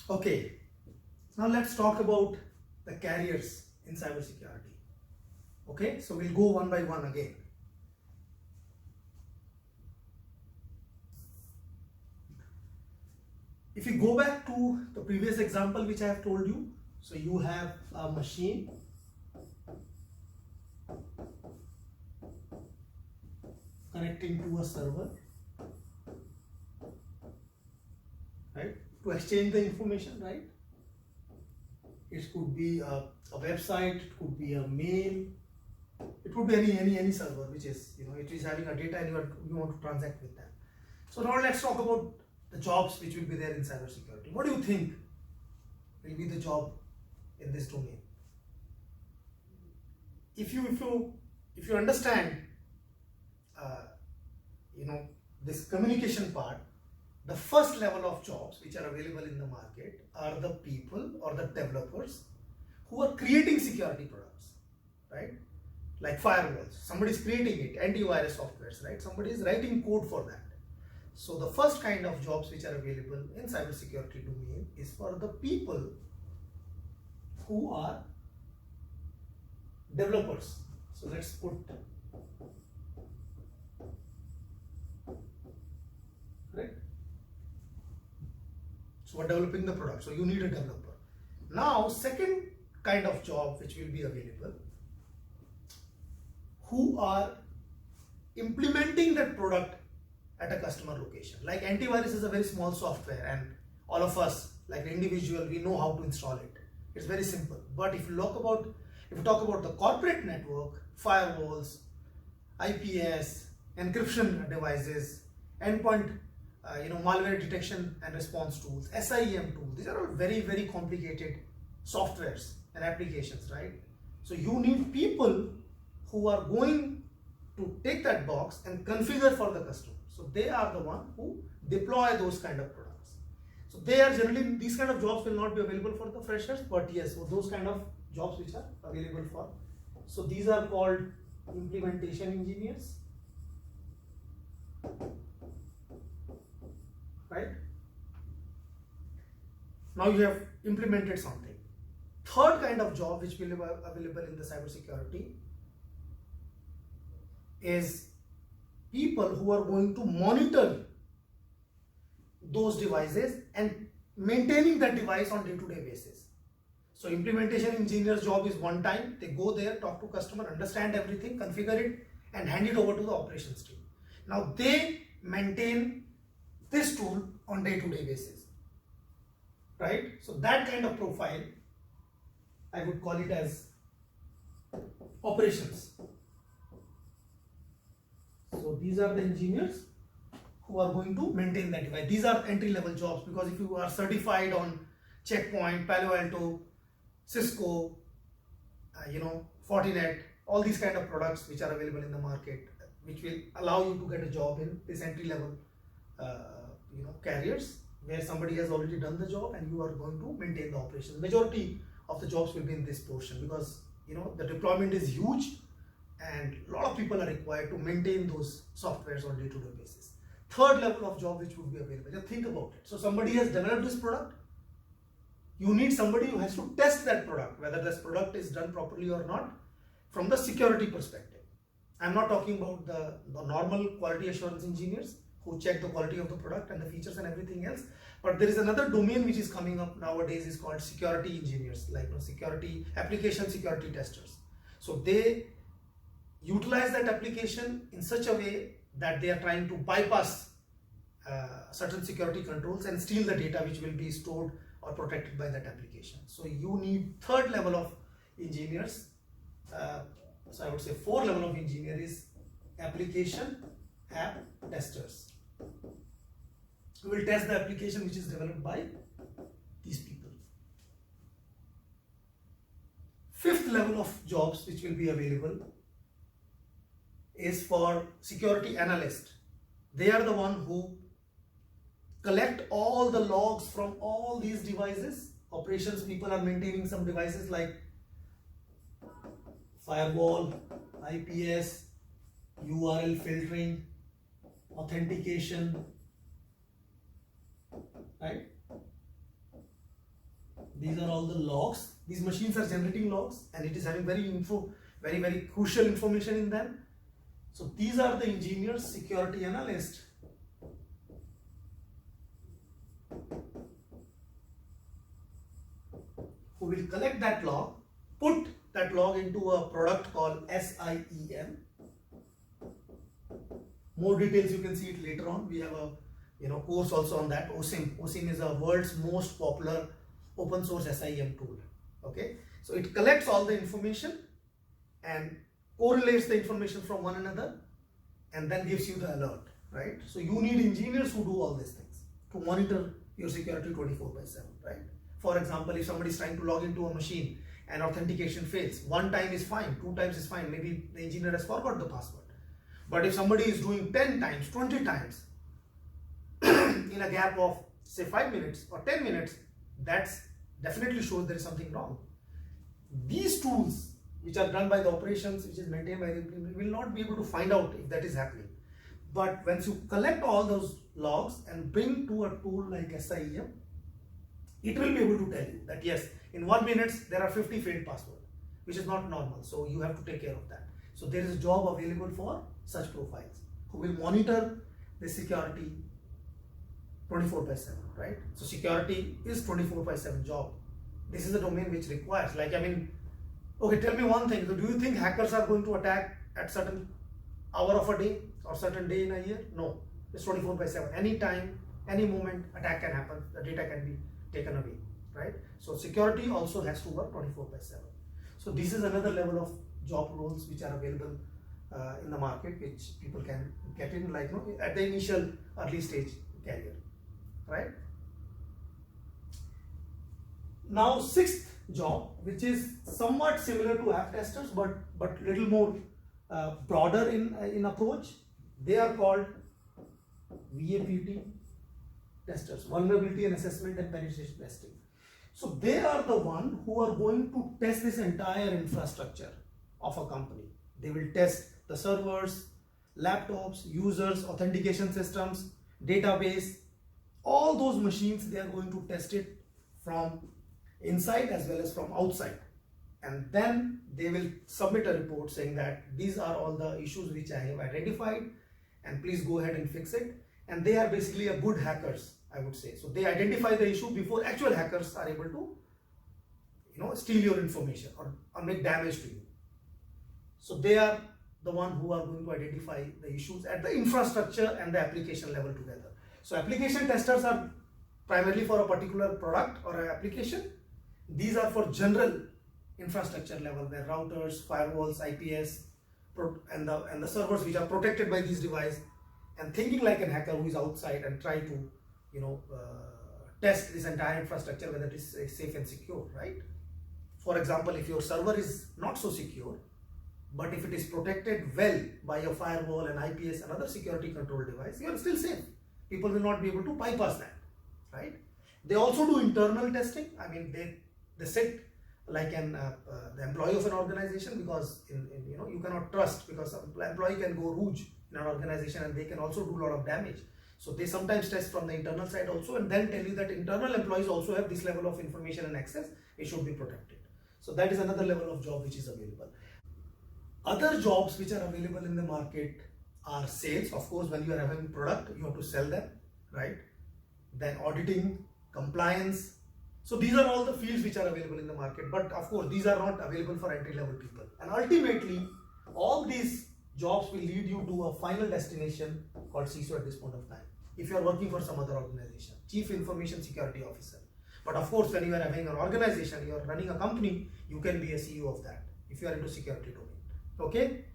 Okay, now let's talk about the carriers in cybersecurity. Okay, so we'll go one by one again. If you go back to the previous example which I have told you, so you have a machine connecting to a server, right, to exchange the information, right? It could be a website, it could be a mail, it could be any server which is, it is having a data and you want to transact with that. So now let's talk about the jobs which will be there in cybersecurity. What do you think will be the job in this domain? If you understand, this communication part, the first level of jobs which are available in the market are the people or the developers who are creating security products, right? Like firewalls, somebody is creating it, antivirus softwares, right? Somebody is writing code for that. So the first kind of jobs which are available in cybersecurity domain is for the people who are developers. So let's put right. So we're developing the product. So you need a developer. Now, second kind of job which will be available, who are implementing that product at a customer location. Like antivirus is a very small software and all of us, like an individual, we know how to install it. It's very simple. But if you talk about the corporate network, firewalls, IPS, encryption devices, endpoint, malware detection and response tools, SIEM tools, these are all very, very complicated softwares and applications, right? So you need people who are going to take that box and configure for the customer. So they are the one who deploy those kind of products. So they are generally, these kind of jobs will not be available for the freshers, but yes, so those kind of jobs which are available for. So these are called implementation engineers, right? Now you have implemented something. Third kind of job which will be available in the cybersecurity is people who are going to monitor those devices and maintaining that device on day-to-day basis. So implementation engineer's job is one time, they go there, talk to customer, understand everything, configure it and hand it over to the operations team. Now they maintain this tool on day-to-day basis, right? So that kind of profile, I would call it as operations. So these are the engineers who are going to maintain that device. These are entry-level jobs because if you are certified on Checkpoint, Palo Alto, Cisco, Fortinet, all these kind of products which are available in the market, which will allow you to get a job in this entry-level, carriers where somebody has already done the job and you are going to maintain the operation. Majority of the jobs will be in this portion because the deployment is huge and a lot of people are required to maintain those softwares on day-to-day basis. Third level of job which would be available, just think about it. So somebody has developed this product, you need somebody who has to test that product, whether this product is done properly or not from the security perspective. I'm not talking about the normal quality assurance engineers who check the quality of the product and the features and everything else, but there is another domain which is coming up nowadays is called security engineers, like security application security testers. So they utilize that application in such a way that they are trying to bypass certain security controls and steal the data which will be stored or protected by that application. So you need third level of engineers. So I would say 4 level of engineer is application app testers. We will test the application which is developed by these people. Fifth level of jobs which will be available is for security analyst. They are the one who collect all the logs from all these devices. Operations people are maintaining some devices like firewall, IPS, URL filtering, authentication, right? These are all the logs. These machines are generating logs, and it is having very crucial information in them. So these are the engineers, security analysts, who will collect that log, put that log into a product called SIEM. More details you can see it later on. We have a course also on that. OSIM. OSIM is the world's most popular open source SIEM tool. Okay, so it collects all the information and correlates the information from one another, and then gives you the alert. Right. So you need engineers who do all these things to monitor your security 24/7. Right. For example, if somebody is trying to log into a machine and authentication fails, one time is fine, two times is fine. Maybe the engineer has forgot the password. But if somebody is doing 10 times, 20 times in a gap of say 5 minutes or 10 minutes, that's definitely shows there is something wrong. These tools, which are done by the operations, which is maintained by the implementer, will not be able to find out if that is happening. But once you collect all those logs and bring to a tool like SIEM, it will be able to tell you that yes, in 1 minute there are 50 failed passwords, which is not normal. So you have to take care of that. So there is a job available for such profiles who will monitor the security 24/7, right? So security is 24/7 job. This is a domain which requires, okay, tell me one thing. So do you think hackers are going to attack at certain hour of a day or certain day in a year? No, it's 24/7. Any time, any moment, attack can happen. The data can be taken away, right? So security also has to work 24/7. So this is another level of job roles which are available in the market, which people can get in at the initial early stage career, right? Now sixth job, which is somewhat similar to app testers, but little more broader in approach. They are called VAPT testers, vulnerability and assessment and penetration testing. So they are the one who are going to test this entire infrastructure of a company. They will test the servers, laptops, users, authentication systems, database, all those machines. They are going to test it from inside as well as from outside, and then they will submit a report saying that these are all the issues which I have identified, and please go ahead and fix it. And they are basically a good hackers, I would say. So they identify the issue before actual hackers are able to steal your information or make damage to you. So they are the one who are going to identify the issues at the infrastructure and the application level together. So application testers are primarily for a particular product or an application. These are for general infrastructure level, where routers, firewalls, IPS, and the servers which are protected by these devices, and thinking like a hacker who is outside and try to test this entire infrastructure whether it is safe and secure, right? For example, if your server is not so secure, but if it is protected well by a firewall and IPS, another security control device, you are still safe. People will not be able to bypass that, right? They also do internal testing. They sit like the employee of an organization, because you cannot trust, because an employee can go rogue in an organization and they can also do a lot of damage. So they sometimes test from the internal side also, and then tell you that internal employees also have this level of information and access. It should be protected. So that is another level of job which is available. Other jobs which are available in the market are sales. Of course, when you are having a product, you have to sell them, right? Then auditing, compliance. So these are all the fields which are available in the market. But of course, these are not available for entry-level people. And ultimately, all these jobs will lead you to a final destination called CISO at this point of time. If you are working for some other organization, Chief Information Security Officer. But of course, when you are having an organization, you are running a company, you can be a CEO of that if you are into security domain. Okay?